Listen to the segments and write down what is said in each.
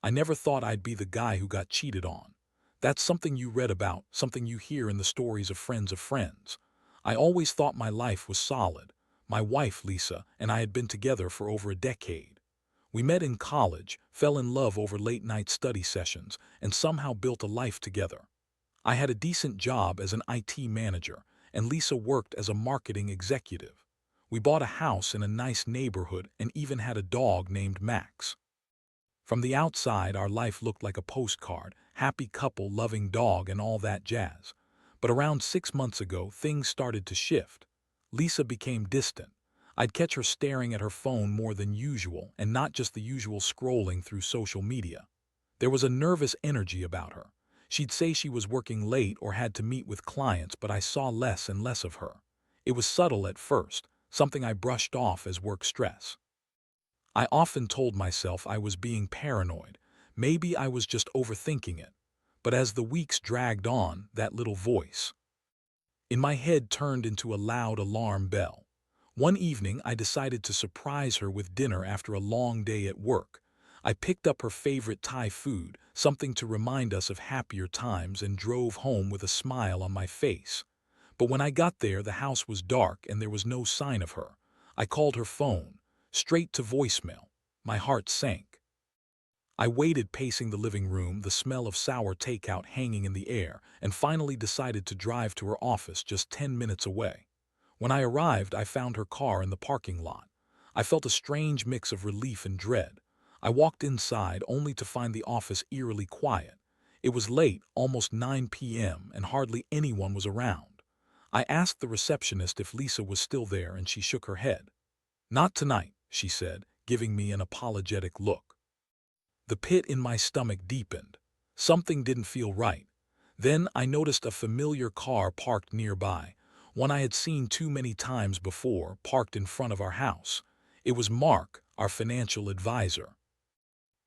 I never thought I'd be the guy who got cheated on. That's something you read about, something you hear in the stories of friends. I always thought my life was solid. My wife, Lisa, and I had been together for over a decade. We met in college, fell in love over late-night study sessions, and somehow built a life together. I had a decent job as an IT manager, and Lisa worked as a marketing executive. We bought a house in a nice neighborhood and even had a dog named Max. From the outside, our life looked like a postcard, happy couple, loving dog, and all that jazz. But around 6 months ago, things started to shift. Lisa became distant. I'd catch her staring at her phone more than usual, and not just the usual scrolling through social media. There was a nervous energy about her. She'd say she was working late or had to meet with clients, but I saw less and less of her. It was subtle at first, something I brushed off as work stress. I often told myself I was being paranoid. Maybe I was just overthinking it. But as the weeks dragged on, that little voice in my head turned into a loud alarm bell. One evening, I decided to surprise her with dinner after a long day at work. I picked up her favorite Thai food, something to remind us of happier times, and drove home with a smile on my face. But when I got there, the house was dark and there was no sign of her. I called her phone, straight to voicemail. My heart sank. I waited, pacing the living room, the smell of sour takeout hanging in the air, and finally decided to drive to her office just 10 minutes away. When I arrived, I found her car in the parking lot. I felt a strange mix of relief and dread. I walked inside only to find the office eerily quiet. It was late, almost 9 p.m., and hardly anyone was around. I asked the receptionist if Lisa was still there, and she shook her head. "Not tonight," she said, giving me an apologetic look. The pit in my stomach deepened. Something didn't feel right. Then I noticed a familiar car parked nearby, one I had seen too many times before, parked in front of our house. It was Mark, our financial advisor.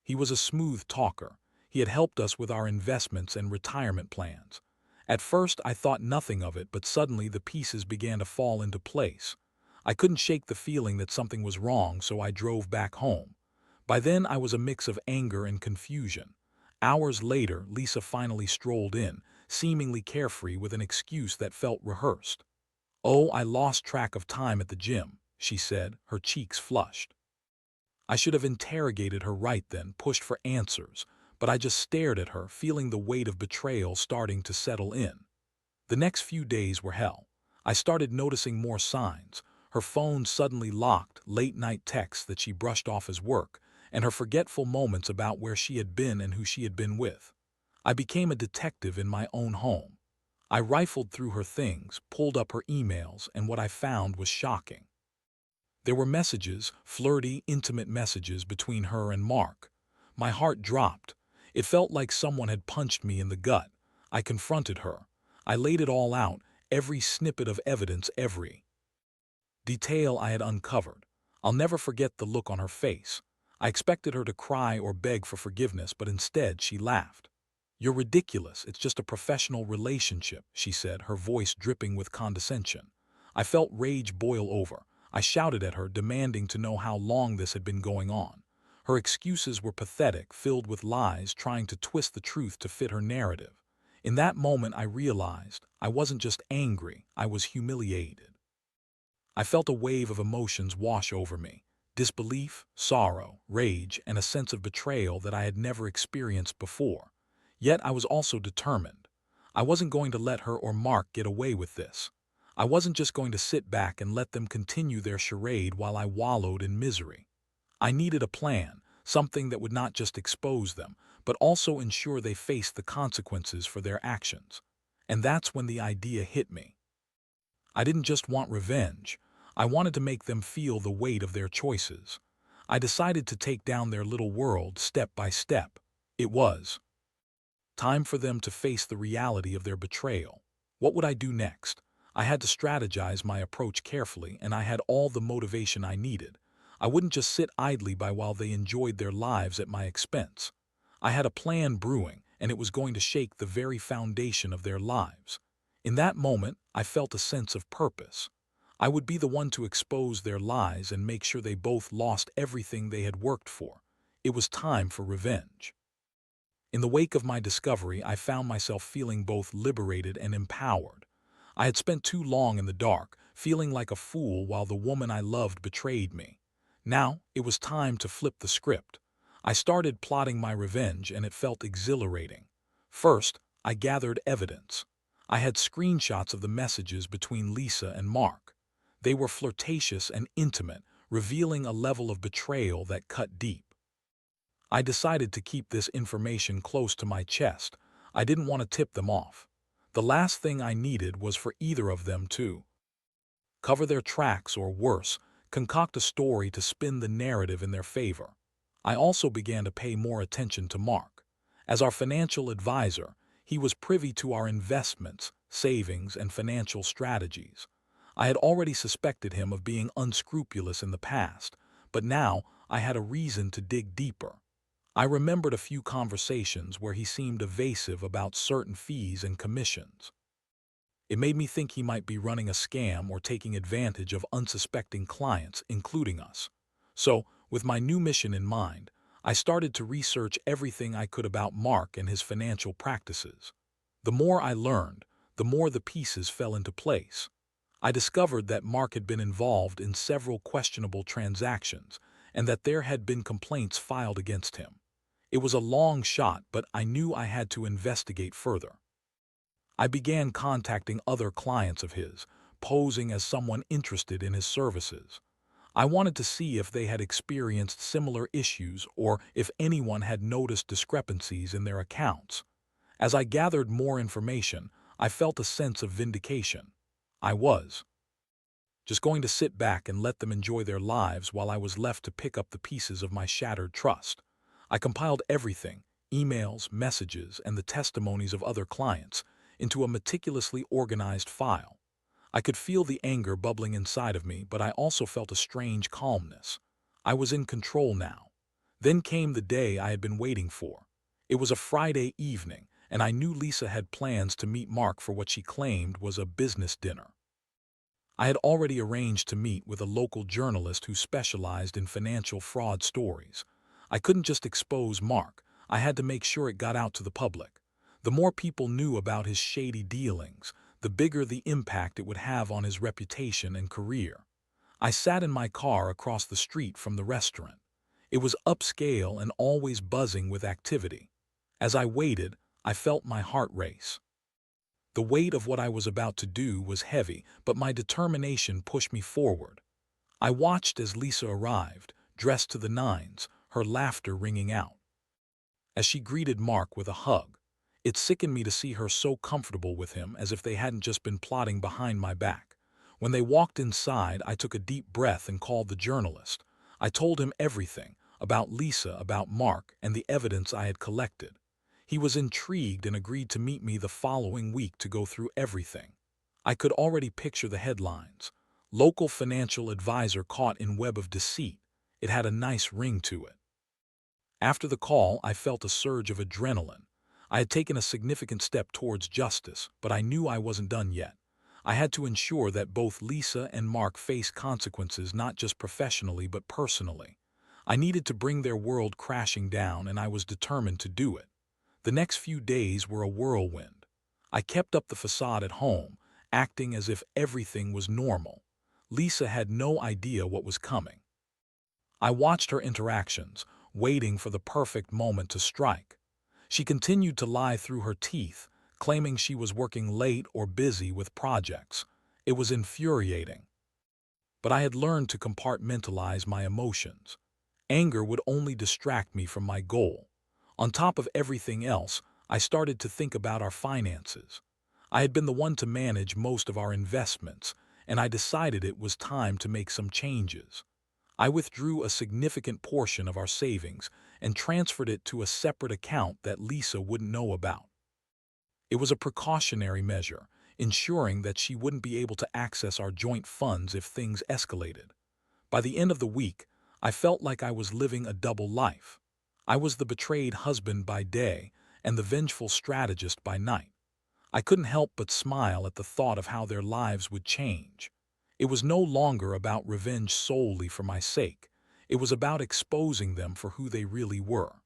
He was a smooth talker. He had helped us with our investments and retirement plans. At first, I thought nothing of it, but suddenly the pieces began to fall into place. I couldn't shake the feeling that something was wrong, so I drove back home. By then, I was a mix of anger and confusion. Hours later, Lisa finally strolled in, seemingly carefree, with an excuse that felt rehearsed. "Oh, I lost track of time at the gym," she said, her cheeks flushed. I should have interrogated her right then, pushed for answers, but I just stared at her, feeling the weight of betrayal starting to settle in. The next few days were hell. I started noticing more signs: her phone suddenly locked, late-night texts that she brushed off as work, and her forgetful moments about where she had been and who she had been with. I became a detective in my own home. I rifled through her things, pulled up her emails, and what I found was shocking. There were messages, flirty, intimate messages between her and Mark. My heart dropped. It felt like someone had punched me in the gut. I confronted her. I laid it all out, every snippet of evidence, every detail I had uncovered. I'll never forget the look on her face. I expected her to cry or beg for forgiveness, but instead she laughed. "You're ridiculous. It's just a professional relationship," she said, her voice dripping with condescension. I felt rage boil over. I shouted at her, demanding to know how long this had been going on. Her excuses were pathetic, filled with lies, trying to twist the truth to fit her narrative. In that moment, I realized I wasn't just angry, I was humiliated. I felt a wave of emotions wash over me: disbelief, sorrow, rage, and a sense of betrayal that I had never experienced before. Yet I was also determined. I wasn't going to let her or Mark get away with this. I wasn't just going to sit back and let them continue their charade while I wallowed in misery. I needed a plan, something that would not just expose them, but also ensure they faced the consequences for their actions. And that's when the idea hit me. I didn't just want revenge. I wanted to make them feel the weight of their choices. I decided to take down their little world step by step. It was time for them to face the reality of their betrayal. What would I do next? I had to strategize my approach carefully, and I had all the motivation I needed. I wouldn't just sit idly by while they enjoyed their lives at my expense. I had a plan brewing, and it was going to shake the very foundation of their lives. In that moment, I felt a sense of purpose. I would be the one to expose their lies and make sure they both lost everything they had worked for. It was time for revenge. In the wake of my discovery, I found myself feeling both liberated and empowered. I had spent too long in the dark, feeling like a fool while the woman I loved betrayed me. Now, it was time to flip the script. I started plotting my revenge, and it felt exhilarating. First, I gathered evidence. I had screenshots of the messages between Lisa and Mark. They were flirtatious and intimate, revealing a level of betrayal that cut deep. I decided to keep this information close to my chest. I didn't want to tip them off. The last thing I needed was for either of them to cover their tracks or worse, concoct a story to spin the narrative in their favor. I also began to pay more attention to Mark. As our financial advisor, he was privy to our investments, savings, and financial strategies. I had already suspected him of being unscrupulous in the past, but now I had a reason to dig deeper. I remembered a few conversations where he seemed evasive about certain fees and commissions. It made me think he might be running a scam or taking advantage of unsuspecting clients, including us. So, with my new mission in mind, I started to research everything I could about Mark and his financial practices. The more I learned, the more the pieces fell into place. I discovered that Mark had been involved in several questionable transactions and that there had been complaints filed against him. It was a long shot, but I knew I had to investigate further. I began contacting other clients of his, posing as someone interested in his services. I wanted to see if they had experienced similar issues or if anyone had noticed discrepancies in their accounts. As I gathered more information, I felt a sense of vindication. I was just going to sit back and let them enjoy their lives while I was left to pick up the pieces of my shattered trust. I compiled everything, emails, messages, and the testimonies of other clients, into a meticulously organized file. I could feel the anger bubbling inside of me, but I also felt a strange calmness. I was in control now. Then came the day I had been waiting for. It was a Friday evening, and I knew Lisa had plans to meet Mark for what she claimed was a business dinner. I had already arranged to meet with a local journalist who specialized in financial fraud stories. I couldn't just expose Mark. I had to make sure it got out to the public. The more people knew about his shady dealings, the bigger the impact it would have on his reputation and career. I sat in my car across the street from the restaurant. It was upscale and always buzzing with activity. As I waited, I felt my heart race. The weight of what I was about to do was heavy, but my determination pushed me forward. I watched as Lisa arrived, dressed to the nines, her laughter ringing out. As she greeted Mark with a hug, it sickened me to see her so comfortable with him, as if they hadn't just been plotting behind my back. When they walked inside, I took a deep breath and called the journalist. I told him everything, about Lisa, about Mark, and the evidence I had collected. He was intrigued and agreed to meet me the following week to go through everything. I could already picture the headlines. Local financial advisor caught in web of deceit. It had a nice ring to it. After the call, I felt a surge of adrenaline. I had taken a significant step towards justice, but I knew I wasn't done yet. I had to ensure that both Lisa and Mark faced consequences, not just professionally but personally. I needed to bring their world crashing down, and I was determined to do it. The next few days were a whirlwind. I kept up the facade at home, acting as if everything was normal. Lisa had no idea what was coming. I watched her interactions, waiting for the perfect moment to strike. She continued to lie through her teeth, claiming she was working late or busy with projects. It was infuriating. But I had learned to compartmentalize my emotions. Anger would only distract me from my goal. On top of everything else, I started to think about our finances. I had been the one to manage most of our investments, and I decided it was time to make some changes. I withdrew a significant portion of our savings and transferred it to a separate account that Lisa wouldn't know about. It was a precautionary measure, ensuring that she wouldn't be able to access our joint funds if things escalated. By the end of the week, I felt like I was living a double life. I was the betrayed husband by day and the vengeful strategist by night. I couldn't help but smile at the thought of how their lives would change. It was no longer about revenge solely for my sake. It was about exposing them for who they really were.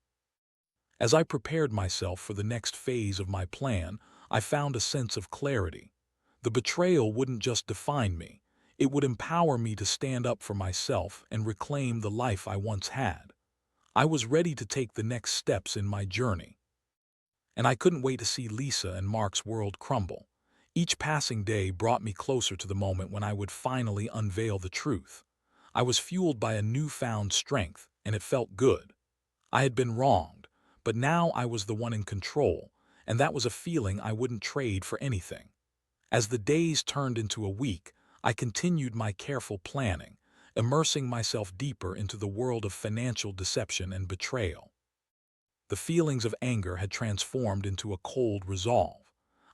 As I prepared myself for the next phase of my plan, I found a sense of clarity. The betrayal wouldn't just define me, it would empower me to stand up for myself and reclaim the life I once had. I was ready to take the next steps in my journey, and I couldn't wait to see Lisa and Mark's world crumble. Each passing day brought me closer to the moment when I would finally unveil the truth. I was fueled by a newfound strength, and it felt good. I had been wronged, but now I was the one in control, and that was a feeling I wouldn't trade for anything. As the days turned into a week, I continued my careful planning, immersing myself deeper into the world of financial deception and betrayal. The feelings of anger had transformed into a cold resolve.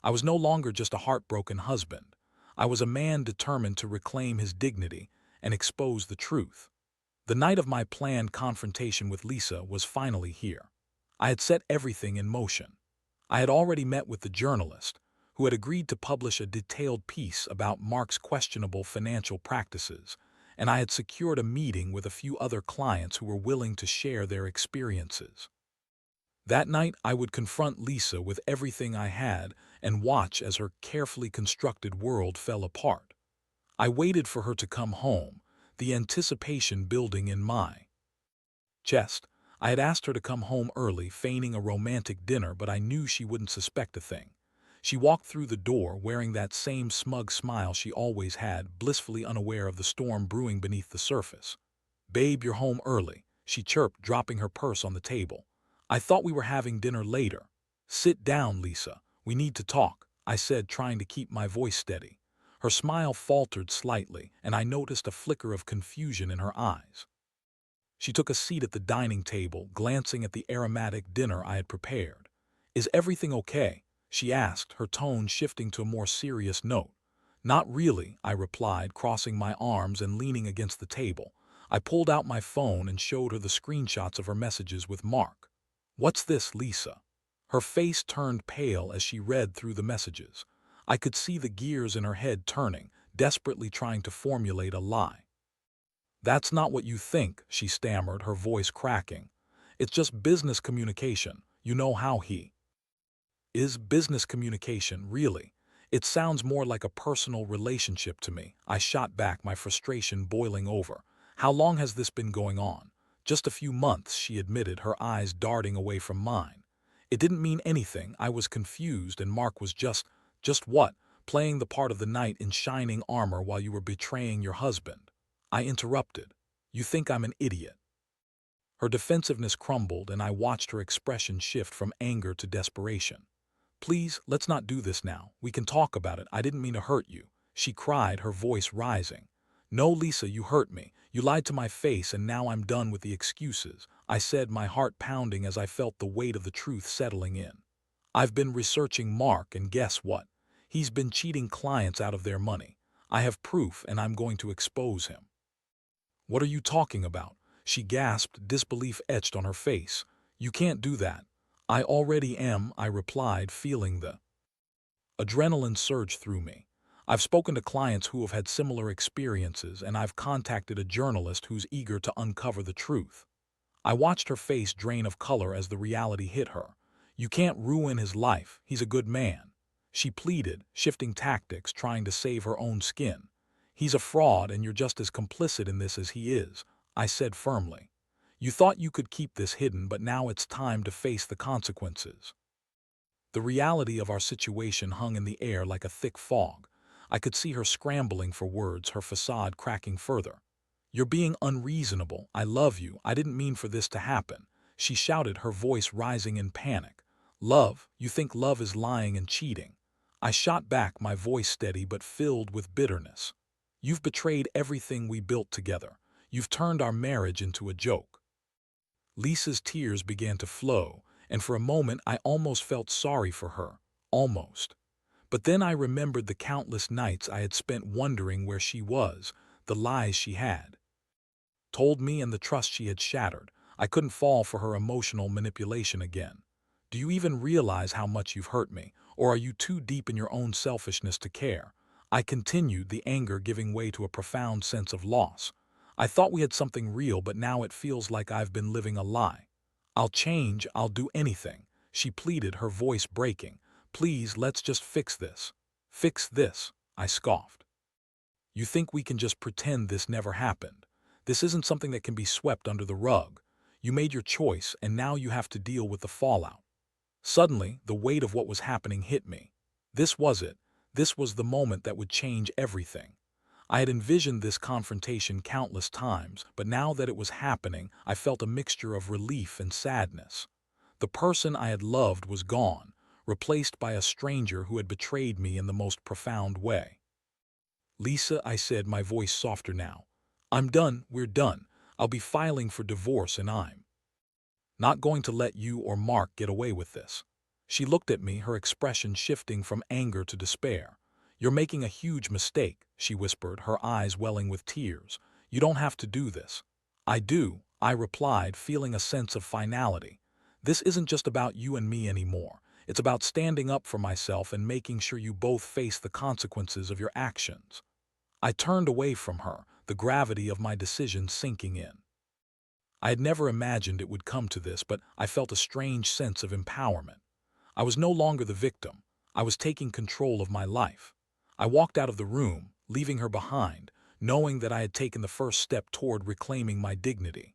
I was no longer just a heartbroken husband. I was a man determined to reclaim his dignity and expose the truth. The night of my planned confrontation with Lisa was finally here. I had set everything in motion. I had already met with the journalist, who had agreed to publish a detailed piece about Mark's questionable financial practices, and I had secured a meeting with a few other clients who were willing to share their experiences. That night, I would confront Lisa with everything I had and watch as her carefully constructed world fell apart. I waited for her to come home, the anticipation building in my chest. I had asked her to come home early, feigning a romantic dinner, but I knew she wouldn't suspect a thing. She walked through the door wearing that same smug smile she always had, blissfully unaware of the storm brewing beneath the surface. "Babe, you're home early," she chirped, dropping her purse on the table. "I thought we were having dinner later." "Sit down, Lisa. We need to talk," I said, trying to keep my voice steady. Her smile faltered slightly, and I noticed a flicker of confusion in her eyes. She took a seat at the dining table, glancing at the aromatic dinner I had prepared. "Is everything okay?" she asked, her tone shifting to a more serious note. "Not really," I replied, crossing my arms and leaning against the table. I pulled out my phone and showed her the screenshots of her messages with Mark. "What's this, Lisa?" Her face turned pale as she read through the messages. I could see the gears in her head turning, desperately trying to formulate a lie. "That's not what you think," she stammered, her voice cracking. "It's just business communication. You know how he is. Business communication, really? It sounds more like a personal relationship to me," I shot back, my frustration boiling over. "How long has this been going on?" "Just a few months," she admitted, her eyes darting away from mine. It didn't mean anything. I was confused, and Mark was just what? Playing the part of the knight in shining armor while you were betraying your husband. I interrupted. "You think I'm an idiot." Her defensiveness crumbled, and I watched her expression shift from anger to desperation. "Please, let's not do this now. We can talk about it. I didn't mean to hurt you," she cried, her voice rising. "No, Lisa, you hurt me. You lied to my face, and now I'm done with the excuses," I said, my heart pounding as I felt the weight of the truth settling in. "I've been researching Mark, and guess what? He's been cheating clients out of their money. I have proof, and I'm going to expose him." "What are you talking about?" she gasped, disbelief etched on her face. "You can't do that." "I already am," I replied, feeling the adrenaline surge through me. "I've spoken to clients who have had similar experiences, and I've contacted a journalist who's eager to uncover the truth." I watched her face drain of color as the reality hit her. "You can't ruin his life. He's a good man," she pleaded, shifting tactics, trying to save her own skin. "He's a fraud, and you're just as complicit in this as he is," I said firmly. "You thought you could keep this hidden, but now it's time to face the consequences." The reality of our situation hung in the air like a thick fog. I could see her scrambling for words, her facade cracking further. "You're being unreasonable. I love you. I didn't mean for this to happen," she shouted, her voice rising in panic. "Love? You think love is lying and cheating?" I shot back, my voice steady but filled with bitterness. "You've betrayed everything we built together. You've turned our marriage into a joke." Lisa's tears began to flow, and for a moment I almost felt sorry for her. Almost. But then I remembered the countless nights I had spent wondering where she was, the lies she had told me, and the trust she had shattered. I couldn't fall for her emotional manipulation again. "Do you even realize how much you've hurt me, or are you too deep in your own selfishness to care?" I continued, the anger giving way to a profound sense of loss. "I thought we had something real, but now it feels like I've been living a lie." I'll change, I'll do anything, she pleaded, her voice breaking. Please, let's just fix this. Fix this, I scoffed. You think we can just pretend this never happened? This isn't something that can be swept under the rug. You made your choice, and now you have to deal with the fallout. Suddenly, the weight of what was happening hit me. This was it. This was the moment that would change everything. I had envisioned this confrontation countless times, but now that it was happening, I felt a mixture of relief and sadness. The person I had loved was gone, replaced by a stranger who had betrayed me in the most profound way. Lisa, I said, my voice softer now. I'm done, we're done. I'll be filing for divorce and I'm not going to let you or Mark get away with this. She looked at me, her expression shifting from anger to despair. You're making a huge mistake, she whispered, her eyes welling with tears. You don't have to do this. I do, I replied, feeling a sense of finality. This isn't just about you and me anymore. It's about standing up for myself and making sure you both face the consequences of your actions. I turned away from her, the gravity of my decision sinking in. I had never imagined it would come to this, but I felt a strange sense of empowerment. I was no longer the victim. I was taking control of my life. I walked out of the room, leaving her behind, knowing that I had taken the first step toward reclaiming my dignity.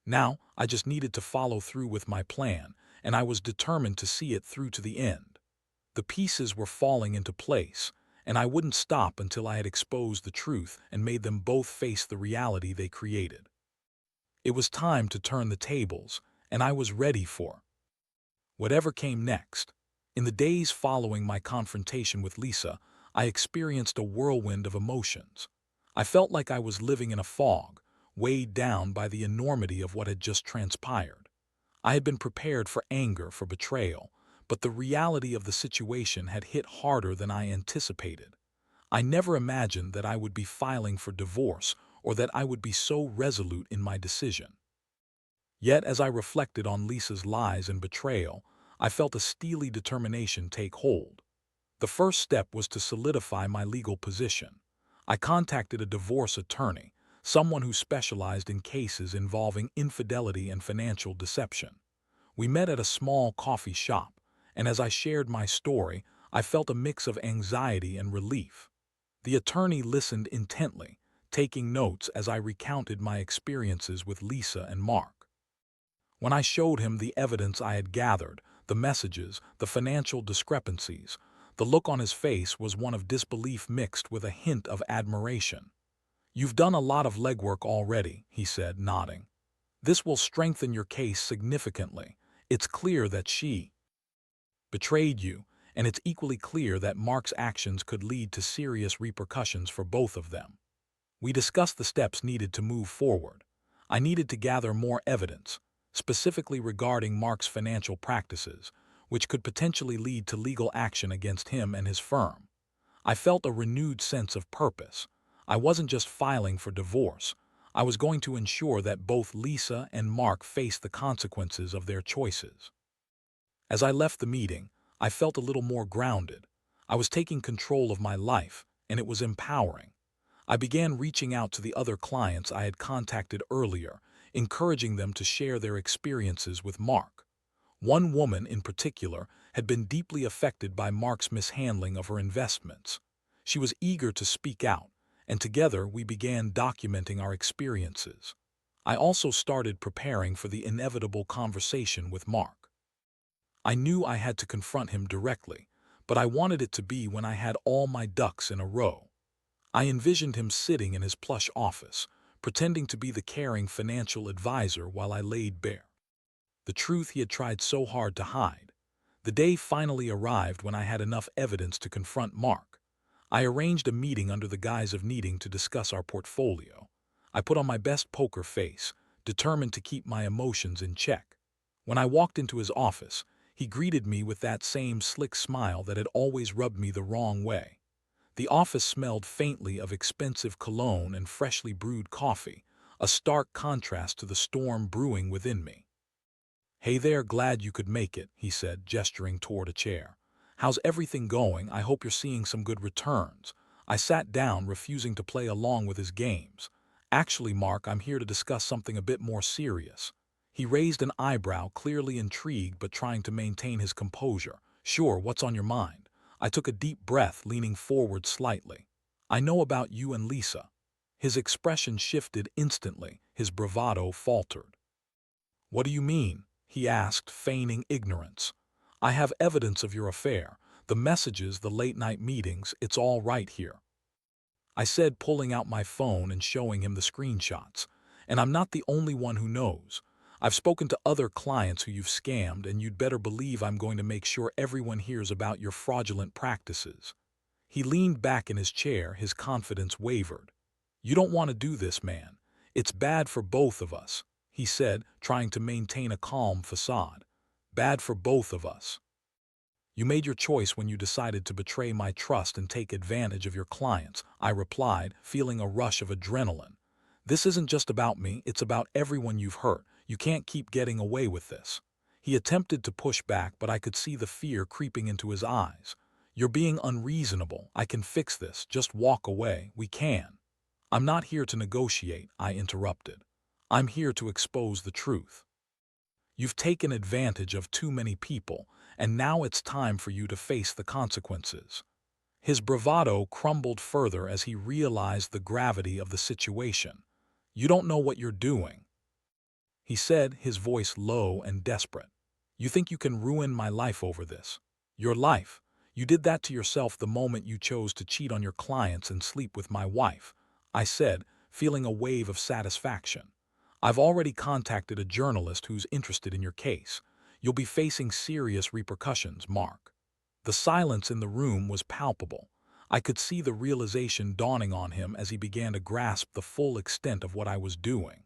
Now, I just needed to follow through with my plan, and I was determined to see it through to the end. The pieces were falling into place, and I wouldn't stop until I had exposed the truth and made them both face the reality they created. It was time to turn the tables, and I was ready for whatever came next. In the days following my confrontation with Lisa, I experienced a whirlwind of emotions. I felt like I was living in a fog, weighed down by the enormity of what had just transpired. I had been prepared for anger, for betrayal, but the reality of the situation had hit harder than I anticipated. I never imagined that I would be filing for divorce or that I would be so resolute in my decision. Yet, as I reflected on Lisa's lies and betrayal, I felt a steely determination take hold. The first step was to solidify my legal position. I contacted a divorce attorney, someone who specialized in cases involving infidelity and financial deception. We met at a small coffee shop, and as I shared my story, I felt a mix of anxiety and relief. The attorney listened intently, taking notes as I recounted my experiences with Lisa and Mark. When I showed him the evidence I had gathered, the messages, the financial discrepancies, the look on his face was one of disbelief mixed with a hint of admiration. You've done a lot of legwork already, he said, nodding. This will strengthen your case significantly. It's clear that she betrayed you, and it's equally clear that Mark's actions could lead to serious repercussions for both of them. We discussed the steps needed to move forward. I needed to gather more evidence, specifically regarding Mark's financial practices, which could potentially lead to legal action against him and his firm. I felt a renewed sense of purpose. I wasn't just filing for divorce. I was going to ensure that both Lisa and Mark faced the consequences of their choices. As I left the meeting, I felt a little more grounded. I was taking control of my life, and it was empowering. I began reaching out to the other clients I had contacted earlier, encouraging them to share their experiences with Mark. One woman in particular had been deeply affected by Mark's mishandling of her investments. She was eager to speak out, and together we began documenting our experiences. I also started preparing for the inevitable conversation with Mark. I knew I had to confront him directly, but I wanted it to be when I had all my ducks in a row. I envisioned him sitting in his plush office, pretending to be the caring financial advisor while I laid bare the truth he had tried so hard to hide. The day finally arrived when I had enough evidence to confront Mark. I arranged a meeting under the guise of needing to discuss our portfolio. I put on my best poker face, determined to keep my emotions in check. When I walked into his office, he greeted me with that same slick smile that had always rubbed me the wrong way. The office smelled faintly of expensive cologne and freshly brewed coffee, a stark contrast to the storm brewing within me. "Hey there, glad you could make it," he said, gesturing toward a chair. "How's everything going? I hope you're seeing some good returns." I sat down, refusing to play along with his games. "Actually, Mark, I'm here to discuss something a bit more serious." He raised an eyebrow, clearly intrigued but trying to maintain his composure. Sure, what's on your mind? I took a deep breath, leaning forward slightly. I know about you and Lisa. His expression shifted instantly, his bravado faltered. What do you mean? He asked, feigning ignorance. I have evidence of your affair. The messages, the late-night meetings, it's all right here. I said, pulling out my phone and showing him the screenshots. And I'm not the only one who knows. I've spoken to other clients who you've scammed, and you'd better believe I'm going to make sure everyone hears about your fraudulent practices. He leaned back in his chair, his confidence wavered. You don't want to do this, man. It's bad for both of us, he said, trying to maintain a calm facade. Bad for both of us. You made your choice when you decided to betray my trust and take advantage of your clients, I replied, feeling a rush of adrenaline. This isn't just about me, it's about everyone you've hurt. You can't keep getting away with this. He attempted to push back, but I could see the fear creeping into his eyes. You're being unreasonable. I can fix this. Just walk away. We can. I'm not here to negotiate, I interrupted. I'm here to expose the truth. You've taken advantage of too many people, and now it's time for you to face the consequences. His bravado crumbled further as he realized the gravity of the situation. You don't know what you're doing, he said, his voice low and desperate. You think you can ruin my life over this? Your life? You did that to yourself the moment you chose to cheat on your clients and sleep with my wife, I said, feeling a wave of satisfaction. I've already contacted a journalist who's interested in your case. You'll be facing serious repercussions, Mark. The silence in the room was palpable. I could see the realization dawning on him as he began to grasp the full extent of what I was doing.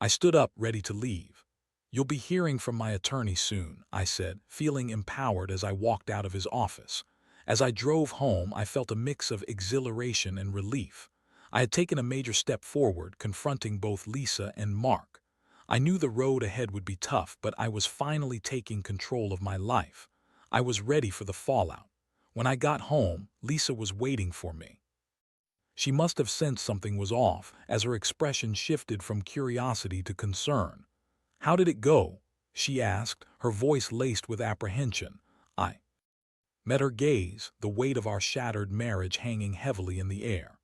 I stood up, ready to leave. You'll be hearing from my attorney soon, I said, feeling empowered as I walked out of his office. As I drove home, I felt a mix of exhilaration and relief. I had taken a major step forward, confronting both Lisa and Mark. I knew the road ahead would be tough, but I was finally taking control of my life. I was ready for the fallout. When I got home, Lisa was waiting for me. She must have sensed something was off, as her expression shifted from curiosity to concern. How did it go? She asked, her voice laced with apprehension. I met her gaze, the weight of our shattered marriage hanging heavily in the air.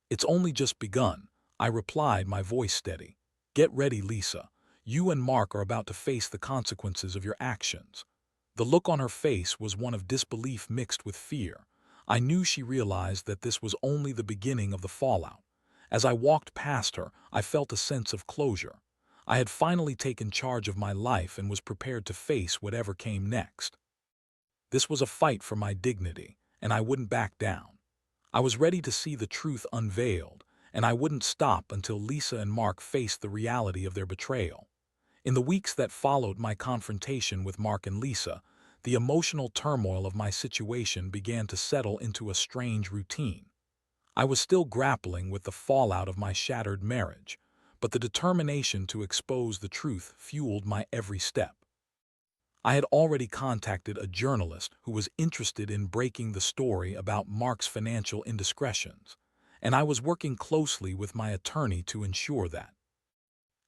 It's only just begun, I replied, my voice steady. Get ready, Lisa. You and Mark are about to face the consequences of your actions. The look on her face was one of disbelief mixed with fear. I knew she realized that this was only the beginning of the fallout. As I walked past her, I felt a sense of closure. I had finally taken charge of my life and was prepared to face whatever came next. This was a fight for my dignity, and I wouldn't back down. I was ready to see the truth unveiled, and I wouldn't stop until Lisa and Mark faced the reality of their betrayal. In the weeks that followed my confrontation with Mark and Lisa, the emotional turmoil of my situation began to settle into a strange routine. I was still grappling with the fallout of my shattered marriage, but the determination to expose the truth fueled my every step. I had already contacted a journalist who was interested in breaking the story about Mark's financial indiscretions, and I was working closely with my attorney to ensure that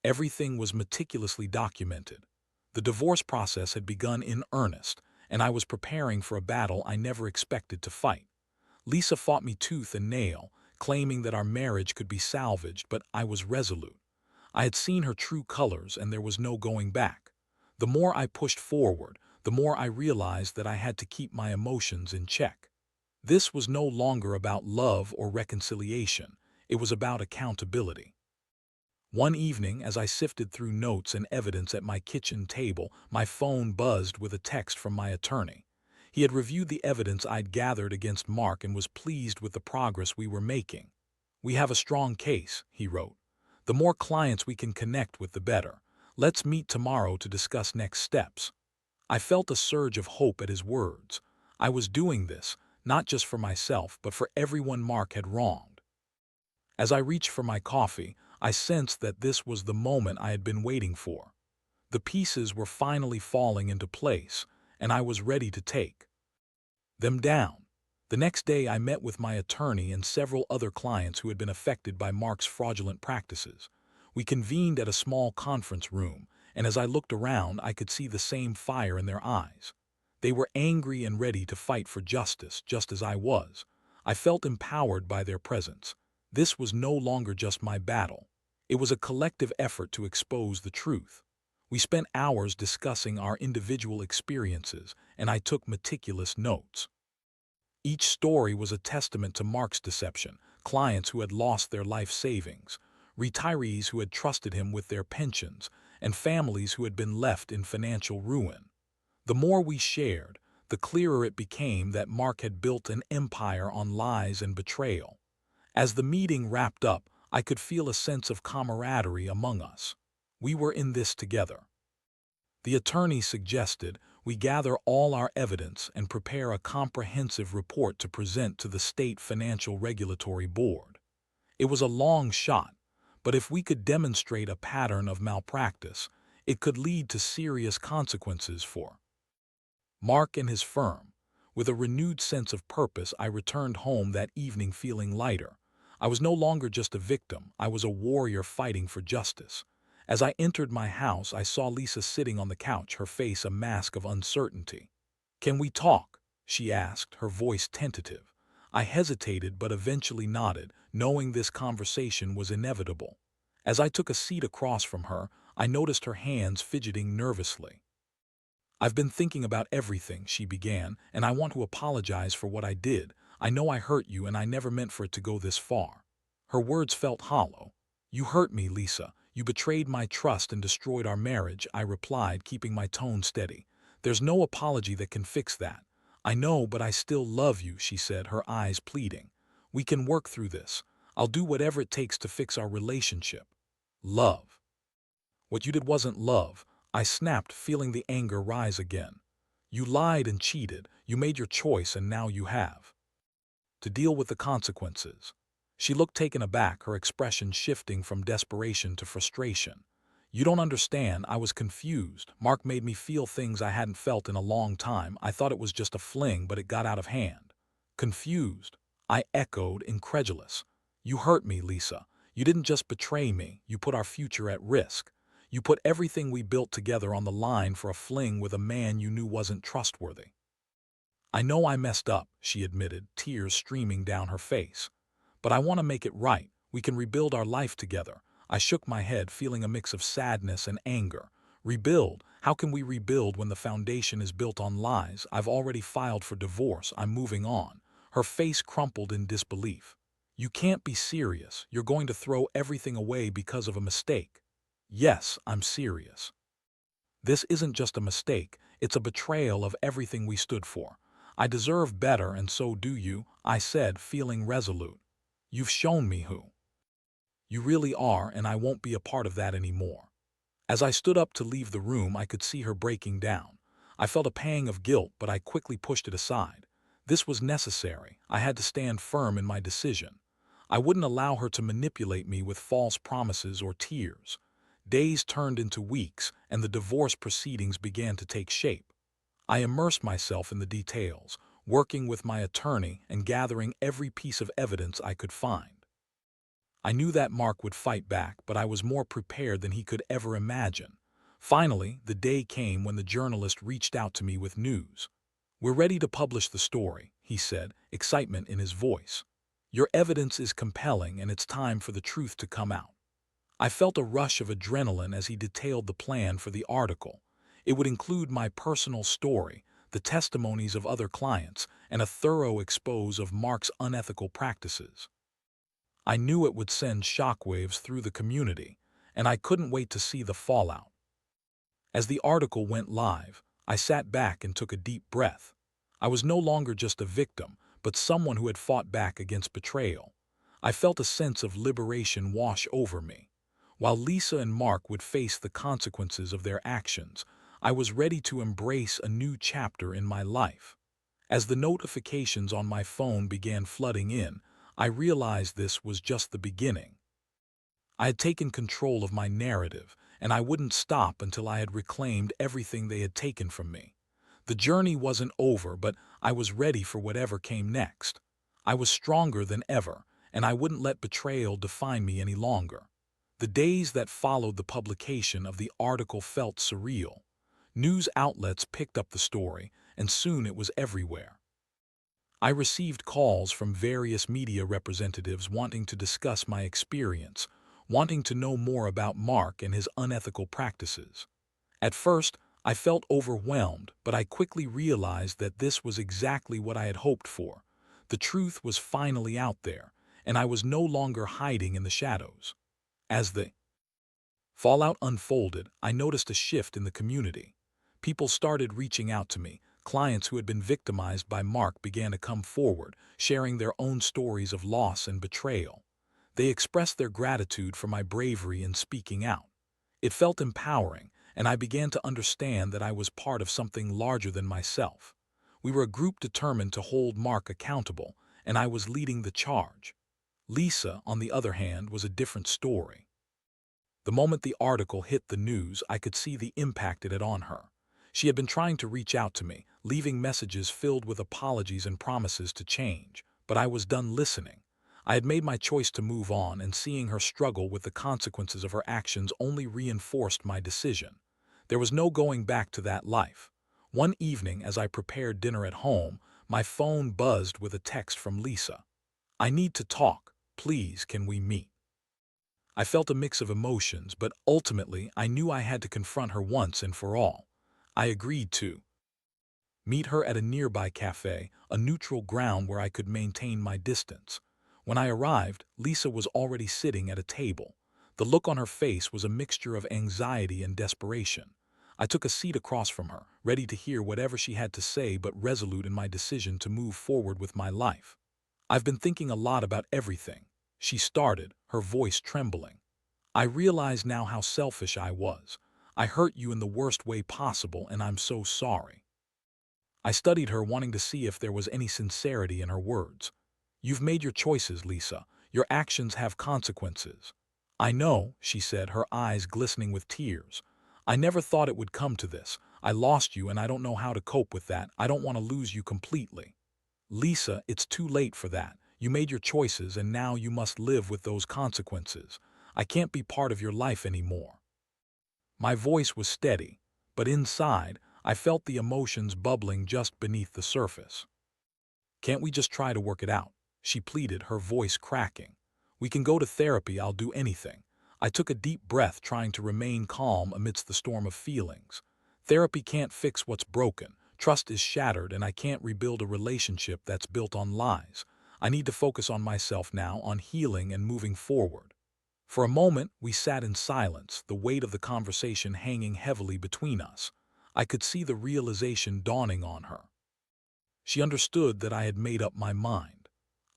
everything was meticulously documented. The divorce process had begun in earnest, and I was preparing for a battle I never expected to fight. Lisa fought me tooth and nail, claiming that our marriage could be salvaged, but I was resolute. I had seen her true colors, and there was no going back. The more I pushed forward, the more I realized that I had to keep my emotions in check. This was no longer about love or reconciliation. It was about accountability. One evening, as I sifted through notes and evidence at my kitchen table, my phone buzzed with a text from my attorney. He had reviewed the evidence I'd gathered against Mark and was pleased with the progress we were making. We have a strong case, he wrote. The more clients we can connect with, the better. Let's meet tomorrow to discuss next steps. I felt a surge of hope at his words. I was doing this, not just for myself, but for everyone Mark had wronged. As I reached for my coffee, I sensed that this was the moment I had been waiting for. The pieces were finally falling into place, and I was ready to take them down. The next day, I met with my attorney and several other clients who had been affected by Mark's fraudulent practices. We convened at a small conference room, and as I looked around, I could see the same fire in their eyes. They were angry and ready to fight for justice, just as I was. I felt empowered by their presence. This was no longer just my battle. It was a collective effort to expose the truth. We spent hours discussing our individual experiences, and I took meticulous notes. Each story was a testament to Mark's deception: clients who had lost their life savings, retirees who had trusted him with their pensions, and families who had been left in financial ruin. The more we shared, the clearer it became that Mark had built an empire on lies and betrayal. As the meeting wrapped up, I could feel a sense of camaraderie among us. We were in this together. The attorney suggested we gather all our evidence and prepare a comprehensive report to present to the State Financial Regulatory Board. It was a long shot, but if we could demonstrate a pattern of malpractice, it could lead to serious consequences for Mark and his firm. With a renewed sense of purpose, I returned home that evening feeling lighter. I was no longer just a victim, I was a warrior fighting for justice. As I entered my house, I saw Lisa sitting on the couch, her face a mask of uncertainty. "Can we talk?" she asked, her voice tentative. I hesitated but eventually nodded, knowing this conversation was inevitable. As I took a seat across from her, I noticed her hands fidgeting nervously. "I've been thinking about everything," she began, "and I want to apologize for what I did. I know I hurt you, and I never meant for it to go this far." Her words felt hollow. "You hurt me, Lisa. You betrayed my trust and destroyed our marriage," I replied, keeping my tone steady. "There's no apology that can fix that." "I know, but I still love you," she said, her eyes pleading. "We can work through this. I'll do whatever it takes to fix our relationship." "Love? What you did wasn't love," I snapped, feeling the anger rise again. "You lied and cheated, you made your choice, and now you have to deal with the consequences." She looked taken aback, her expression shifting from desperation to frustration. "You don't understand, I was confused. Mark made me feel things I hadn't felt in a long time. I thought it was just a fling, but it got out of hand." "Confused?" I echoed, incredulous. "You hurt me, Lisa. You didn't just betray me, you put our future at risk. You put everything we built together on the line for a fling with a man you knew wasn't trustworthy." "I know I messed up," she admitted, tears streaming down her face. "But I want to make it right. We can rebuild our life together." I shook my head, feeling a mix of sadness and anger. "Rebuild? How can we rebuild when the foundation is built on lies? I've already filed for divorce. I'm moving on." Her face crumpled in disbelief. "You can't be serious. You're going to throw everything away because of a mistake." "Yes, I'm serious. This isn't just a mistake, it's a betrayal of everything we stood for. I deserve better, and so do you," I said, feeling resolute. "You've shown me who you really are, and I won't be a part of that anymore." As I stood up to leave the room, I could see her breaking down. I felt a pang of guilt, but I quickly pushed it aside. This was necessary. I had to stand firm in my decision. I wouldn't allow her to manipulate me with false promises or tears. Days turned into weeks, and the divorce proceedings began to take shape. I immersed myself in the details, working with my attorney and gathering every piece of evidence I could find. I knew that Mark would fight back, but I was more prepared than he could ever imagine. Finally, the day came when the journalist reached out to me with news. "We're ready to publish the story," he said, excitement in his voice. "Your evidence is compelling, and it's time for the truth to come out." I felt a rush of adrenaline as he detailed the plan for the article. It would include my personal story, the testimonies of other clients, and a thorough expose of Mark's unethical practices. I knew it would send shockwaves through the community, and I couldn't wait to see the fallout. As the article went live, I sat back and took a deep breath. I was no longer just a victim, but someone who had fought back against betrayal. I felt a sense of liberation wash over me. While Lisa and Mark would face the consequences of their actions, I was ready to embrace a new chapter in my life. As the notifications on my phone began flooding in, I realized this was just the beginning. I had taken control of my narrative, and I wouldn't stop until I had reclaimed everything they had taken from me. The journey wasn't over, but I was ready for whatever came next. I was stronger than ever, and I wouldn't let betrayal define me any longer. The days that followed the publication of the article felt surreal. News outlets picked up the story, and soon it was everywhere. I received calls from various media representatives wanting to discuss my experience, wanting to know more about Mark and his unethical practices. At first, I felt overwhelmed, but I quickly realized that this was exactly what I had hoped for. The truth was finally out there, and I was no longer hiding in the shadows. As the fallout unfolded, I noticed a shift in the community. People started reaching out to me. Clients who had been victimized by Mark began to come forward, sharing their own stories of loss and betrayal. They expressed their gratitude for my bravery in speaking out. It felt empowering, and I began to understand that I was part of something larger than myself. We were a group determined to hold Mark accountable, and I was leading the charge. Lisa, on the other hand, was a different story. The moment the article hit the news, I could see the impact it had on her. She had been trying to reach out to me, leaving messages filled with apologies and promises to change, but I was done listening. I had made my choice to move on, and seeing her struggle with the consequences of her actions only reinforced my decision. There was no going back to that life. One evening, as I prepared dinner at home, my phone buzzed with a text from Lisa. "I need to talk. Please, can we meet?" I felt a mix of emotions, but ultimately I knew I had to confront her once and for all. I agreed to meet her at a nearby cafe, a neutral ground where I could maintain my distance. When I arrived, Lisa was already sitting at a table. The look on her face was a mixture of anxiety and desperation. I took a seat across from her, ready to hear whatever she had to say but resolute in my decision to move forward with my life. "I've been thinking a lot about everything," she started, her voice trembling. "I realize now how selfish I was. I hurt you in the worst way possible, and I'm so sorry." I studied her, wanting to see if there was any sincerity in her words. "You've made your choices, Lisa. Your actions have consequences." "I know," she said, her eyes glistening with tears. "I never thought it would come to this. I lost you, and I don't know how to cope with that. I don't want to lose you completely." "Lisa, it's too late for that. You made your choices, and now you must live with those consequences. I can't be part of your life anymore." My voice was steady, but inside, I felt the emotions bubbling just beneath the surface. "Can't we just try to work it out?" she pleaded, her voice cracking. "We can go to therapy, I'll do anything." I took a deep breath, trying to remain calm amidst the storm of feelings. Therapy can't fix what's broken. Trust is shattered, and I can't rebuild a relationship that's built on lies. I need to focus on myself now, on healing and moving forward. For a moment, we sat in silence, the weight of the conversation hanging heavily between us. I could see the realization dawning on her. She understood that I had made up my mind.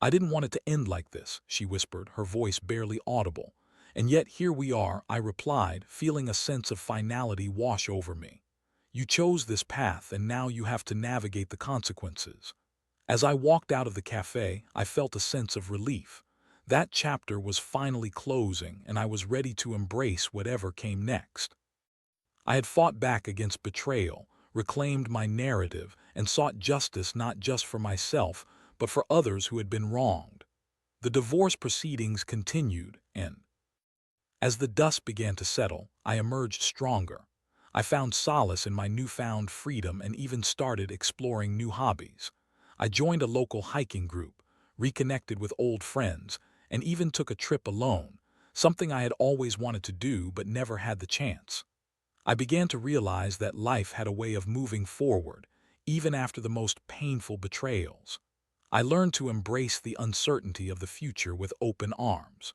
"I didn't want it to end like this," she whispered, her voice barely audible. "And yet here we are," I replied, feeling a sense of finality wash over me. "You chose this path, and now you have to navigate the consequences." As I walked out of the cafe, I felt a sense of relief. That chapter was finally closing, and I was ready to embrace whatever came next. I had fought back against betrayal, reclaimed my narrative, and sought justice not just for myself, but for others who had been wronged. The divorce proceedings continued, and as the dust began to settle, I emerged stronger. I found solace in my newfound freedom and even started exploring new hobbies. I joined a local hiking group, reconnected with old friends, and even took a trip alone, something I had always wanted to do but never had the chance. I began to realize that life had a way of moving forward, even after the most painful betrayals. I learned to embrace the uncertainty of the future with open arms.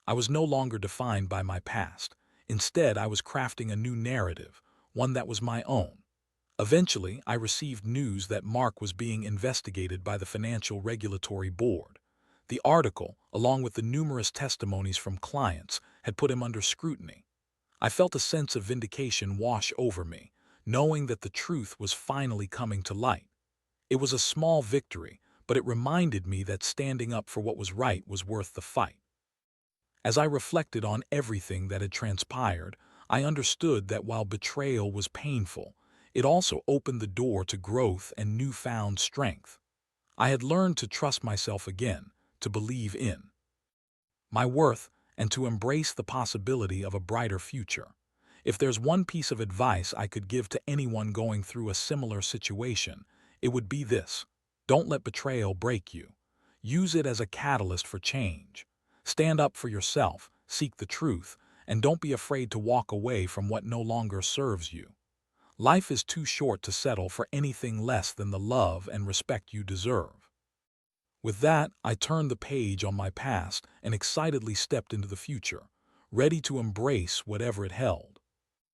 I was no longer defined by my past. Instead, I was crafting a new narrative, one that was my own. Eventually, I received news that Mark was being investigated by the Financial Regulatory Board. The article, along with the numerous testimonies from clients, had put him under scrutiny. I felt a sense of vindication wash over me, knowing that the truth was finally coming to light. It was a small victory, but it reminded me that standing up for what was right was worth the fight. As I reflected on everything that had transpired, I understood that while betrayal was painful, it also opened the door to growth and newfound strength. I had learned to trust myself again, to believe in my worth, and to embrace the possibility of a brighter future. If there's one piece of advice I could give to anyone going through a similar situation, it would be this: don't let betrayal break you. Use it as a catalyst for change. Stand up for yourself, seek the truth, and don't be afraid to walk away from what no longer serves you. Life is too short to settle for anything less than the love and respect you deserve. With that, I turned the page on my past and excitedly stepped into the future, ready to embrace whatever it held.